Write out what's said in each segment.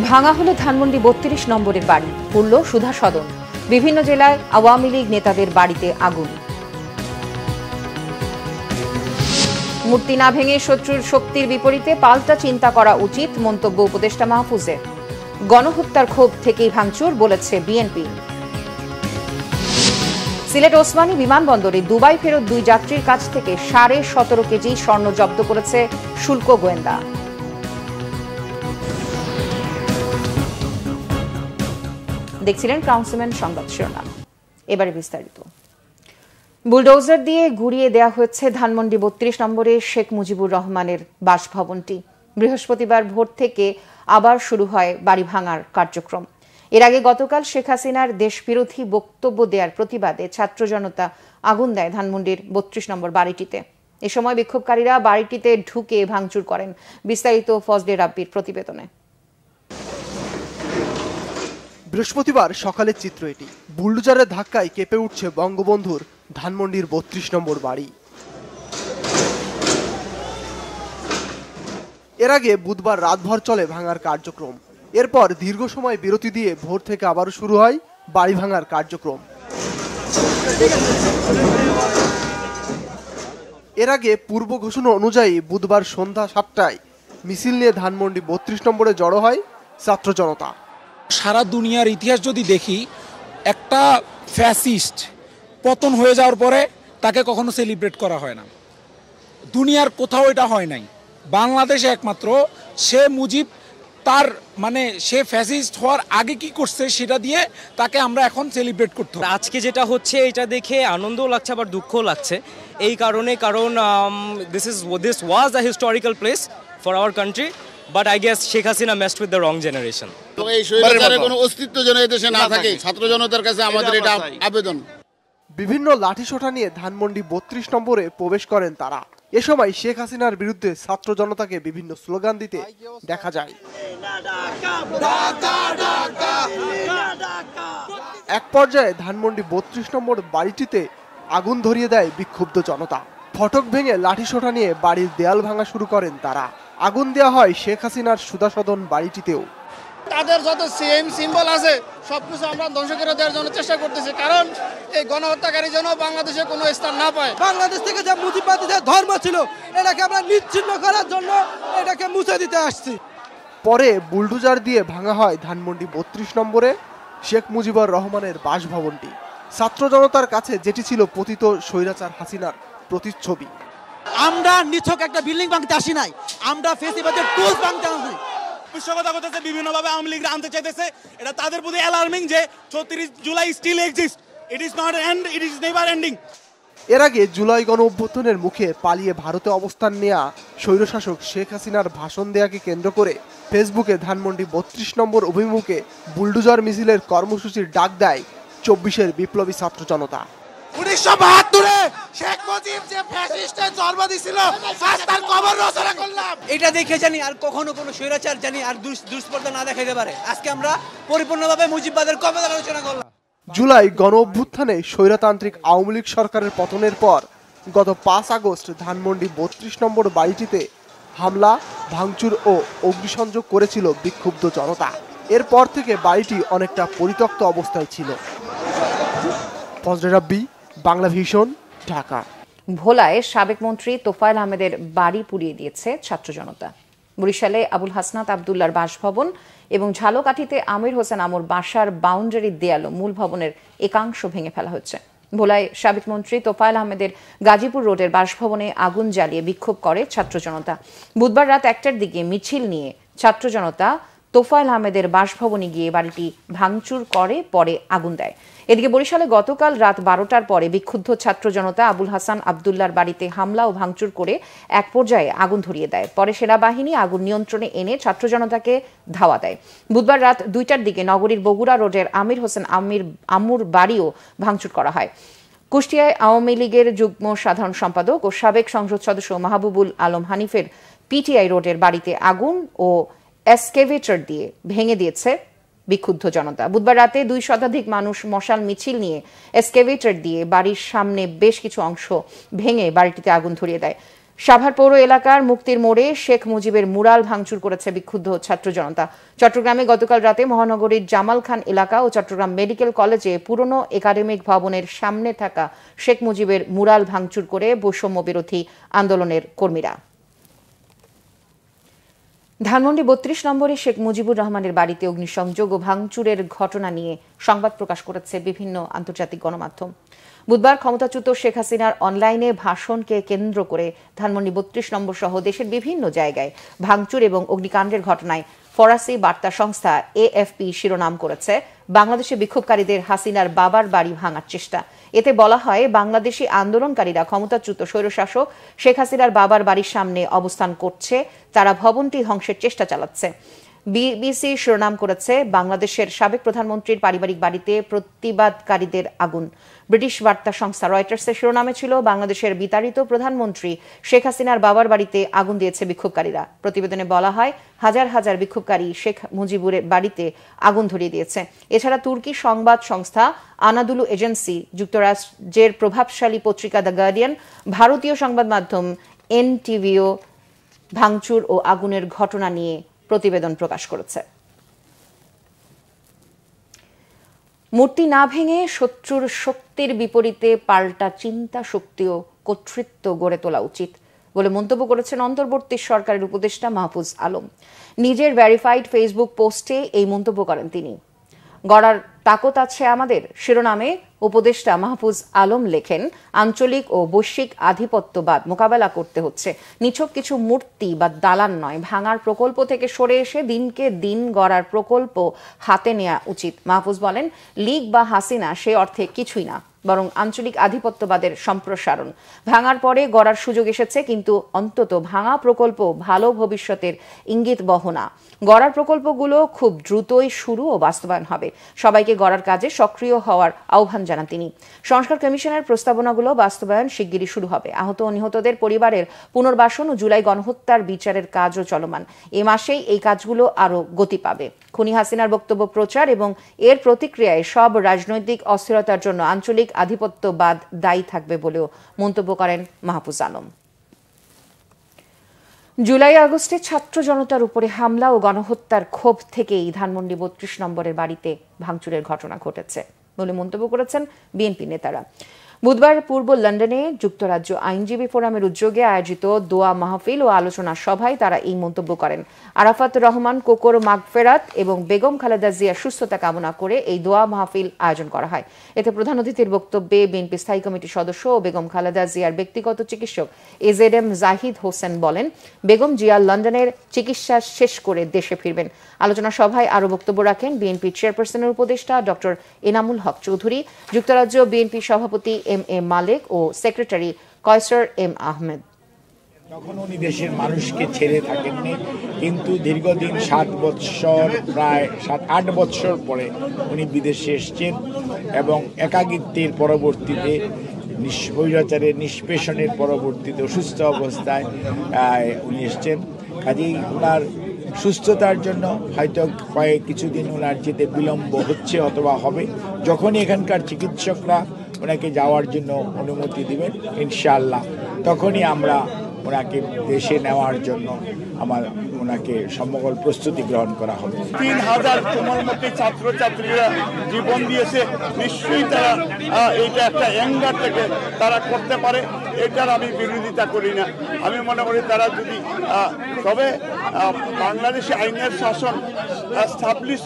ভাঙা হলো ধানমন্ডি ৩২ নম্বরের বাড়ি, পুড়ল সুধা সদন। বিভিন্ন জেলায় আওয়ামী লীগ নেতাদের বাড়িতে আগুন। মূর্তি না ভেঙে শত্রুর শক্তির বিপরীতে পাল্টা চিন্তা করা উচিত, মন্তব্য উপদেষ্টা মাহফুজের। গণহত্যার ক্ষোভ থেকেই ভাঙচুর বলেছে বিএনপি। সিলেট ওসমানী বিমানবন্দরে দুবাই ফেরত দুই যাত্রীর কাছ থেকে 17.5 কেজি স্বর্ণ জব্দ করেছে শুল্ক গোয়েন্দা। দেখছিলেন ক্রাউন্সম্যান সংবাদ শিরোনাম, এবারে বিস্তারিত। বুলডোজার দিয়ে ঘুরিয়ে দেওয়া হয়েছে ধানমন্ডি ৩২ নম্বরে শেখ মুজিবুর রহমানের বাসভবনটি। বৃহস্পতিবার ভোর থেকে আবার শুরু হয় বাড়ি ভাঙার কার্যক্রম। এর আগে গতকাল শেখ হাসিনার দেশবিরোধী বক্তব্য দেওয়ার প্রতিবাদে ছাত্র জনতা আগুন দেয় ধানমন্ডির ৩২ নম্বর বাড়িটিতে। এ সময় বিক্ষোভকারীরা বাড়িটিতে ঢুকে ভাঙচুর করেন। বিস্তারিত ফজলে রাব্বির প্রতিবেদনে। বৃহস্পতিবার সকালের চিত্র এটি। বুলডোজারের ধাক্কায় কেঁপে উঠছে বঙ্গবন্ধুর ধানমন্ডির ৩২ নম্বর বাড়ি। এর আগে বুধবার রাতভর চলে ভাঙার কার্যক্রম। এরপর দীর্ঘ সময় বিরতি দিয়ে ভোর থেকে আবারও শুরু হয় বাড়ি ভাঙার কার্যক্রম। এর আগে পূর্ব ঘোষণা অনুযায়ী বুধবার সন্ধ্যা 7টায় মিছিল নিয়ে ধানমন্ডি ৩২ নম্বরে জড়ো হয় ছাত্র জনতা। সারা দুনিয়ার ইতিহাস যদি দেখি, একটা ফ্যাসিস্ট পতন হয়ে যাওয়ার পরে তাকে কখনো সেলিব্রেট করা হয় না। দুনিয়ার কোথাও এটা হয় নাই, বাংলাদেশে একমাত্র। সে মুজিব তার সে ফ্যাসিস্ট হওয়ার আগে কি করছে সেটা দিয়ে তাকে আমরা এখন সেলিব্রেট করতে হবে। আজকে যেটা হচ্ছে এটা দেখে আনন্দও লাগছে আবার দুঃখও লাগছে, এই কারণ this was a historical place for our country, but I guess Sheikh Hasina messed with the wrong generation. এই স্বৈরাচারের কোনো অস্তিত্ব যেন এদেশে না থাকে, ছাত্র জনতার কাছে আমাদের এটা আবেদন। বিভিন্ন লাঠিসোঁটা নিয়ে ধানমন্ডি ৩২ নম্বরে প্রবেশ করেন তারা। এ সময় শেখ হাসিনার বিরুদ্ধে ছাত্র জনতাকে বিভিন্ন স্লোগান দিতে দেখা যায়। এক পর্যায়ে ধানমন্ডি ৩২ নম্বর বাড়িটিতে আগুন ধরিয়ে দেয় বিক্ষুব্ধ জনতা। ফটক ভেঙে লাঠিসোঁটা নিয়ে বাড়ির দেয়াল ভাঙা শুরু করেন তারা। আগুন দেওয়া হয় শেখ হাসিনার সুধা সদন বাড়িটিতেও। তাদের যত সিম্বল আছে সবকিছু আমরা ধ্বংস করে দেওয়ার জন্য চেষ্টা করতেছি, কারণ এই গণহত্যাকারী যেন বাংলাদেশে কোনো স্থান না পায়। বাংলাদেশ থেকে যে মুজিববাদী যে ধর্ম ছিল এটাকে আমরা নিচ্ছিন্ন করার জন্য এটাকে মুছে দিতে আসছি। পরে বুলডোজার দিয়ে ভাঙা হয় ধানমন্ডি ৩২ নম্বরে শেখ মুজিবুর রহমানের বাসভবনটি। ছাত্র জনতার কাছে যেটি ছিল পতিত স্বৈরাচার হাসিনার প্রতিচ্ছবি। আমরা নিছক একটা বিল্ডিং ভাঙতে আসি নাই, আমরা ফেসিবাদের টুলস ভাঙতে আসি। বিশ্বকতা করতেছে, বিভিন্নভাবে আওয়ামী লীগরা আনতে চাইতেছে। এটা তাদের প্রতি অ্যালার্মিং যে ৩৬ July still exist, it is not end, it is never ending. এর আগে জুলাই গণ অভ্যুত্থানের মুখে পালিয়ে ভারতে অবস্থান নেয়া স্বৈরশাসক শেখ হাসিনার ভাষণ দেয়াকে কেন্দ্র করে ফেসবুকে ধানমন্ডি ৩২ নম্বর অভিমুখে বুলডোজার মিছিলের কর্মসূচির ডাক দেয় ২৪-এর বিপ্লবী ছাত্র জনতা। ১৯৭২-এ শেখ মুজিব যে ফ্যাসিস্টের জন্ম দিছিল, আজ তার কবর রচনা করলাম। এটা দেখে জানি আর কখনো কোনো স্বৈরাচার জানি আর দুষ্প্রতা না দেখাইতে পারে। আজকে আমরা পরিপূর্ণভাবে মুজিববাদের কবর আলোচনা করলাম। জুলাই গণ অভ্যুত্থানে স্বৈরতান্ত্রিক আওয়ামী লীগ সরকারের পতনের পর গত ৫ আগস্ট ধানমন্ডি ৩২ নম্বর বাড়িটিতে হামলা, ভাঙচুর ও অগ্নিসংযোগ করেছিল বিক্ষুব্ধ জনতা। এরপর থেকে বাড়িটি অনেকটা পরিত্যক্ত অবস্থায় ছিল। ফজলে রাব্বি, বাংলা ভিশন, ঢাকা। ভোলায় সাবেক মন্ত্রী তোফায়েল আহমেদের বাড়ি পুড়িয়ে দিয়েছে ছাত্র জনতা। বরিশালে আবুল হাসনাত আবদুল্লার বাসভবন এবং ঝালকাঠিতে আমির হোসেন আমর বাসার বাউন্ডারির দেয়ালও মূল ভবনের একাংশ ভেঙে ফেলা হচ্ছে। ভোলায় সাবেক মন্ত্রী তোফায়েল আহমেদের গাজীপুর রোডের বাসভবনে আগুন জ্বালিয়ে বিক্ষোভ করে ছাত্র জনতা। বুধবার রাত ১টার দিকে মিছিল নিয়ে ছাত্র জনতা তোফায়েল আহমেদের বাসভবনে গিয়ে বাড়িটি ভাঙচুর করে, পরে আগুন দেয়। এদিকে বরিশালে গতকাল রাত ১২টার পরে বিক্ষুব্ধ ছাত্র জনতা আবুল হাসান আবদুল্লার বাড়িতে হামলা ও ভাঙচুর করে এক পর্যায়ে আগুন ধরিয়ে দেয়। পরে সেনাবাহিনী আগুন নিয়ন্ত্রণে এনে ছাত্র জনতাকে ধাওয়া দেয়। বুধবার রাত ২টার দিকে নগরীর বগুড়া রোডের আমির হোসেন আমুর বাড়িও ভাঙচুর করা হয়। কুষ্টিয়ায় আওয়ামী লীগের যুগ্ম সাধারণ সম্পাদক ও সাবেক সংসদ সদস্য মাহবুবুল আলম হানিফের পিটিআই রোডের বাড়িতে আগুন ও এসকেভেটর দিয়ে ভেঙে দিয়েছে বিক্ষুব্ধ জনতা। বুধবার রাতে ২ শতাধিক মানুষ মশাল মিছিল নিয়ে এসকেভেটর দিয়ে বাড়ির সামনে বেশ কিছু অংশ ভেঙে বাড়িটিতে আগুন ধরিয়ে দেয়। সাভার পৌর এলাকার মুক্তির মোড়ে শেখ মুজিবের মুরাল ভাঙচুর করেছে বিক্ষুব্ধ ছাত্র জনতা। চট্টগ্রামে গতকাল রাতে মহানগরীর জামাল খান এলাকা ও চট্টগ্রাম মেডিকেল কলেজে পুরনো একাডেমিক ভবনের সামনে থাকা শেখ মুজিবের মুরাল ভাঙচুর করে বৈষম্য বিরোধী আন্দোলনের কর্মীরা। ধানমন্ডি ৩২ নম্বরে শেখ মুজিবুর রহমানের বাড়িতে অগ্নিসংযোগ ও ভাঙচুরের ঘটনা নিয়ে সংবাদ প্রকাশ করেছে বিভিন্ন আন্তর্জাতিক গণমাধ্যম। বুধবার ক্ষমতাচ্যুত শেখ হাসিনার অনলাইনে ভাষণকে কেন্দ্র করে ধানমন্ডি ৩২ নম্বর সহ দেশের বিভিন্ন জায়গায় ভাঙচুর এবং অগ্নিকাণ্ডের ঘটনায় ফরাসি বার্তা সংস্থা AFP শিরোনাম করেছে বাংলাদেশে বিক্ষোভকারীদের হাসিনার বাবার বাড়ি ভাঙার চেষ্টা। এতে বলা হয়, বাংলাদেশি আন্দোলনকারীরা ক্ষমতাচ্যুত স্বৈরশাসক শেখ হাসিনার বাবার বাড়ির সামনে অবস্থান করছে, তারা ভবনটি ধ্বংসের চেষ্টা চালাচ্ছে। বিবিসি শিরোনাম করেছে বাংলাদেশের সাবেক প্রধানমন্ত্রীর পারিবারিক বাড়িতে প্রতিবাদকারীদের আগুন। ব্রিটিশ বার্তা সংস্থা রয়টার্সের শিরোনামে ছিল বাংলাদেশের বিতাড়িত প্রধানমন্ত্রী শেখ হাসিনার বাবার বাড়িতে আগুন দিয়েছে বিক্ষোভকারীরা। প্রতিবেদনে বলা হয়, হাজার হাজার বিক্ষোভকারী শেখ মুজিবুরের বাড়িতে আগুন ধরিয়ে দিয়েছে। এছাড়া তুর্কি সংবাদ সংস্থা আনাদুলু এজেন্সি, যুক্তরাজ্যের প্রভাবশালী পত্রিকা দ্য গার্ডিয়ান, ভারতীয় সংবাদ মাধ্যম NTVও ভাঙচুর ও আগুনের ঘটনা নিয়ে প্রতিবেদন প্রকাশ করেছে। মূর্তি না ভেঙে শত্রুর শক্তির বিপরীতে পাল্টা চিন্তা শক্তি ও কর্তৃত্ব গড়ে তোলা উচিত বলে মন্তব্য করেছেন অন্তর্বর্তী সরকারের উপদেষ্টা মাহফুজ আলম। নিজের ভেরিফাইড ফেসবুক পোস্টে এই মন্তব্য করেন তিনি। গড়ার তাকত আছে আমাদের শিরোনামে উপদেষ্টা মাহফুজ আলম লেখেন, আঞ্চলিক ও বৈশ্বিক আধিপত্যবাদ মোকাবেলা করতে হচ্ছে নিছক কিছু মূর্তি বা দালান নয়, ভাঙার প্রকল্প থেকে সরে এসে দিনকে দিন গড়ার প্রকল্প হাতে নেওয়া উচিত। মাহফুজ বলেন, লীগ বা হাসিনা সে অর্থে কিছুই না, বরং আঞ্চলিক আধিপত্যবাদের সম্প্রসারণ। ভাঙার পরে গড়ার সুযোগ এসেছে, কিন্তু অন্তত ভাঙা প্রকল্প ভালো ভবিষ্যতের ইঙ্গিত বহনা। গড়ার প্রকল্পগুলো খুব দ্রুতই শুরু ও বাস্তবায়ন হবে। সবাইকে গড়ার কাজে সক্রিয় হওয়ার আহ্বান জানান তিনি। সংস্কার কমিশনের প্রস্তাবনাগুলো বাস্তবায়ন শিগগিরই শুরু হবে। আহত ও নিহতদের পরিবারের পুনর্বাসন ও জুলাই গণহত্যার বিচারের কাজও চলমান। এ মাসেই এই কাজগুলো আরও গতি পাবে। খুনি হাসিনার বক্তব্য প্রচার এবং এর প্রতিক্রিয়ায় সব রাজনৈতিক অস্থিরতার জন্য আঞ্চলিক আধিপত্যবাদ দায়ী থাকবে বলেও মন্তব্য করেন মাহফুজ আলম। জুলাই আগস্টে ছাত্র জনতার উপরে হামলা ও গণহত্যার ক্ষোভ থেকেই ধানমন্ডি ৩২ নম্বরের বাড়িতে ভাঙচুরের ঘটনা ঘটেছে বলে মন্তব্য করেছেন বিএনপি নেতারা। বুধবার পূর্ব লন্ডনে যুক্তরাজ্য আইনজীবী ফোরামের উদ্যোগে আয়োজিত দোয়া মাহফিল ও আলোচনা সভায় তারা এই মন্তব্য করেন। আরাফাত রহমান কোকর মাগফেরাত এবং বেগম খালেদা জিয়ার সুস্থতা কামনা করে এই দোয়া মাহফিল আয়োজন করা হয়। এতে প্রধান অতিথির বক্তব্যে বিএনপি স্থায়ী কমিটির সদস্য ও বেগম খালেদা জিয়ার ব্যক্তিগত চিকিৎসক AZM জাহিদ হোসেন বলেন, বেগম জিয়া লন্ডনের চিকিৎসা শেষ করে দেশে ফিরবেন। আলোচনা সভায় আরও বক্তব্য রাখেন বিএনপি চেয়ারপারসনের উপদেষ্টা ডক্টর এনামুল হক চৌধুরী, যুক্তরাজ্য বিএনপি সভাপতি MA মালিক ও সেক্রেটারি কয়সার M আহমেদ। তখন উনি দেশের মানুষকে ছেড়ে থাকেননি, কিন্তু দীর্ঘদিন 7 বৎসর, প্রায় 7-8 বৎসর পরে উনি বিদেশে এসছেন এবং একাকিত্বের পরবর্তীতে স্বৈরাচারের নিষ্পেষণের পরবর্তীতে অসুস্থ অবস্থায় উনি এসছেন। কাজেই ওনার সুস্থতার জন্য হয়তো কিছুদিন ওনার যেতে বিলম্ব হচ্ছে অথবা হবে। যখনই এখানকার চিকিৎসকরা ওনাকে যাওয়ার জন্য অনুমতি দিবেন ইনশাআল্লাহ, তখনই আমরা ওনাকে দেশে নেওয়ার জন্য ওনাকে সমগ্র প্রস্তুতি গ্রহণ করা হবে। 3000 কোমলমতি ছাত্রছাত্রীরা জীবন দিয়েছে, নিশ্চয়ই তারা এইটা একটা অ্যাঙ্গার থেকে তারা করতে পারে, এটার আমি বিরোধিতা করি না। আমি মনে করি তারা যদি তবে বাংলাদেশে আইনের শাসন এস্টাবলিশ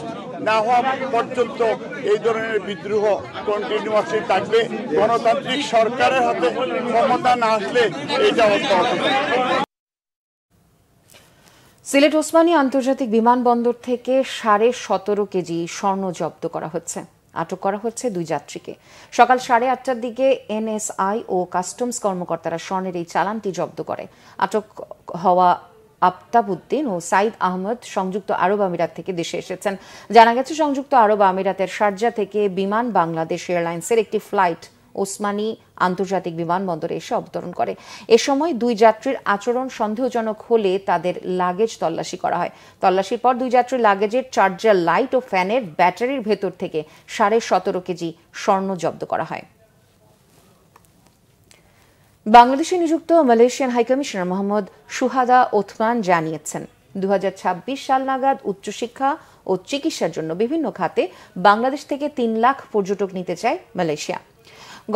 না হওয়া পর্যন্ত এই ধরনের বিদ্রোহ কন্টিনিউয়াসলি থাকবে। গণতান্ত্রিক সরকারের হাতে ক্ষমতা না আসলে এইটা অব্যাহত থাকবে। সিলেট ওসমানী আন্তর্জাতিক বিমানবন্দর থেকে 17.5 কেজি স্বর্ণ জব্দ করা হচ্ছে। আটক করা হচ্ছে 2 যাত্রীকে। সকাল 8:30টার দিকে NSI ও কাস্টমস কর্মকর্তারা স্বর্ণের এই চালানটি জব্দ করে। আটক হওয়া আফতাবউদ্দিন ও সাইদ আহমদ সংযুক্ত আরব আমিরাত থেকে দেশে এসেছেন। জানা গেছে, সংযুক্ত আরব আমিরাতের শারজা থেকে বিমান বাংলাদেশ এয়ারলাইন্সের একটি ফ্লাইট ওসমানী আন্তর্জাতিক বিমানবন্দরে এসে অবতরণ করে। এ সময় 2 যাত্রীর আচরণ সন্দেহজনক হলে তাদের লাগেজ তল্লাশি করা হয়। তল্লাশির পর 2 যাত্রীর লাগেজের চার্জার লাইট ও ফ্যানের ব্যাটারির ভেতর থেকে 17.5 কেজি স্বর্ণ জব্দ করা হয়। বাংলাদেশে নিযুক্ত মালয়েশিয়ান হাইকমিশনার মোহাম্মদ সুহাদা ওথমান জানিয়েছেন 2026 সাল নাগাদ উচ্চশিক্ষা ও চিকিৎসার জন্য বিভিন্ন খাতে বাংলাদেশ থেকে 3 লাখ পর্যটক নিতে চায় মালয়েশিয়া।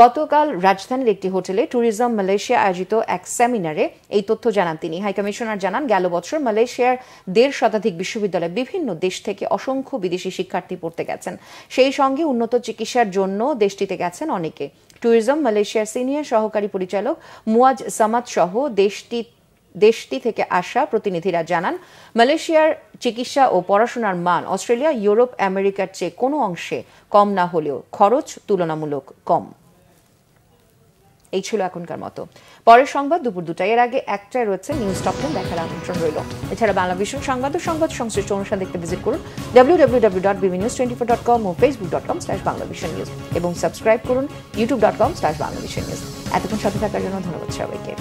গতকাল রাজধানীর একটি হোটেলে ট্যুরিজম মালয়েশিয়া আয়োজিত এক সেমিনারে এই তথ্য জানান তিনি। হাইকমিশনার জানান, গেল বছর মালয়েশিয়ার 1.5 শতাধিক বিশ্ববিদ্যালয়ে বিভিন্ন দেশ থেকে অসংখ্য বিদেশি শিক্ষার্থী পড়তে গেছেন। সেই সঙ্গে উন্নত চিকিৎসার জন্য দেশটিতে গেছেন অনেকে। ট্যুরিজম মালয়েশিয়ার সিনিয়র সহকারী পরিচালক মুয়াজ সামাদ সহ দেশটি থেকে আসা প্রতিনিধিরা জানান, মালয়েশিয়ার চিকিৎসা ও পড়াশোনার মান অস্ট্রেলিয়া, ইউরোপ, আমেরিকার চেয়ে কোনো অংশে কম না হলেও খরচ তুলনামূলক কম। এই ছিল এখনকার মতো। পরের সংবাদ দুপুর 2টায়। এর আগে 1টায় রয়েছে নিউজ টপ 10 দেখার আমন্ত্রণ রইল। এছাড়া বাংলা ভিশন সংবাদ ও সংবাদ সংশ্লিষ্ট অনুষ্ঠান দেখতে ভিজিট করুন www.bbnews24.com ও facebook.com/banglavisionnews এবং সাবস্ক্রাইব করুন youtube.com/banglavisionnews। এতক্ষণ সাথে থাকার জন্য ধন্যবাদ সবাইকে।